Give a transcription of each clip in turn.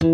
This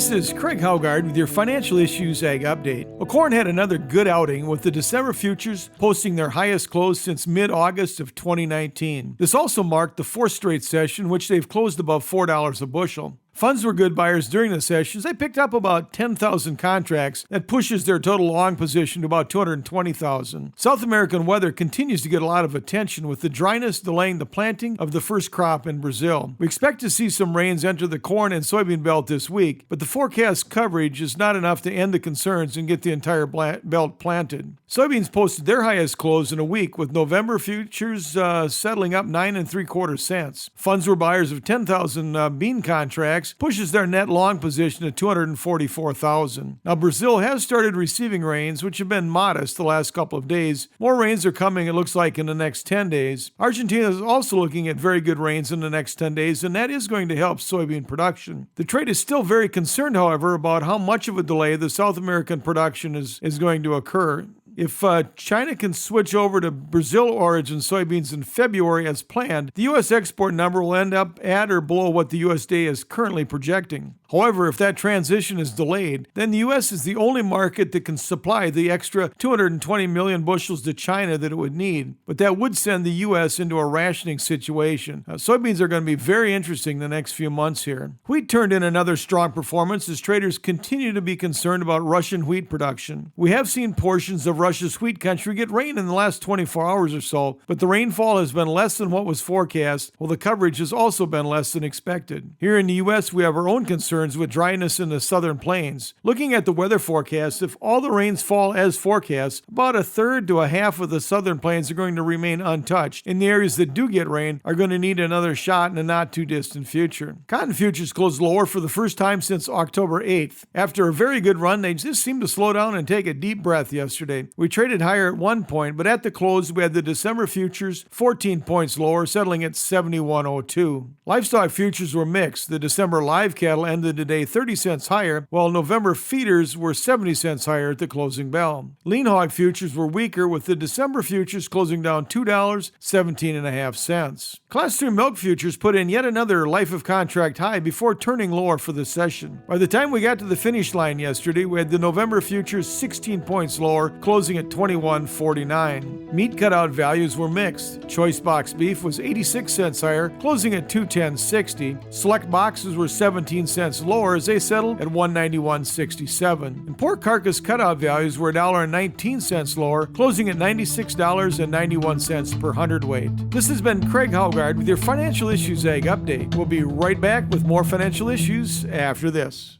is Craig Haugard with your Financial Issues Ag Update. Well, corn had another good outing with the December futures posting their highest close since mid-August of 2019. This also marked the fourth straight session, which they've closed above $4 a bushel. Funds were good buyers during the sessions. They picked up about 10,000 contracts. That pushes their total long position to about 220,000. South American weather continues to get a lot of attention, with the dryness delaying the planting of the first crop in Brazil. We expect to see some rains enter the corn and soybean belt this week, but the forecast coverage is not enough to end the concerns and get the entire belt planted. Soybeans posted their highest close in a week, with November futures settling up 9 3/4 cents. Funds were buyers of 10,000 bean contracts, pushes their net long position to 244,000. Now, Brazil has started receiving rains, which have been modest the last couple of days. More rains are coming, it looks like, in the next 10 days. Argentina is also looking at very good rains in the next 10 days, and that is going to help soybean production. The trade is still very concerned, however, about how much of a delay the South American production is going to occur. If China can switch over to Brazil origin soybeans in February as planned, the U.S. export number will end up at or below what the USDA is currently projecting. However, if that transition is delayed, then the U.S. is the only market that can supply the extra 220 million bushels to China that it would need. But that would send the U.S. into a rationing situation. Soybeans are going to be very interesting the next few months here. Wheat turned in another strong performance as traders continue to be concerned about Russian wheat production. We have seen portions of Russia's wheat country get rain in the last 24 hours or so, but the rainfall has been less than what was forecast, while the coverage has also been less than expected. Here in the U.S., we have our own concerns with dryness in the southern plains. Looking at the weather forecast, if all the rains fall as forecast, about a third to a half of the southern plains are going to remain untouched, and the areas that do get rain are going to need another shot in the not-too-distant future. Cotton futures closed lower for the first time since October 8th. After a very good run, they just seemed to slow down and take a deep breath yesterday. We traded higher at one point, but at the close, we had the December futures 14 points lower, settling at 71.02. Livestock futures were mixed. The December live cattle ended today 30 cents higher, while November feeders were 70 cents higher at the closing bell. Lean hog futures were weaker, with the December futures closing down $2.17.5. Class 3 milk futures put in yet another life of contract high before turning lower for the session. By the time we got to the finish line yesterday, we had the November futures 16 points lower, closing at 21.49. Meat cutout values were mixed. Choice box beef was 86 cents higher, closing at 210.60. Select boxes were 17 cents lower as they settled at 191.67. And pork carcass cutout values were $1.19 lower, closing at $96.91 per hundredweight. This has been Craig Haugard with your Financial Issues Ag Update. We'll be right back with more financial issues after this.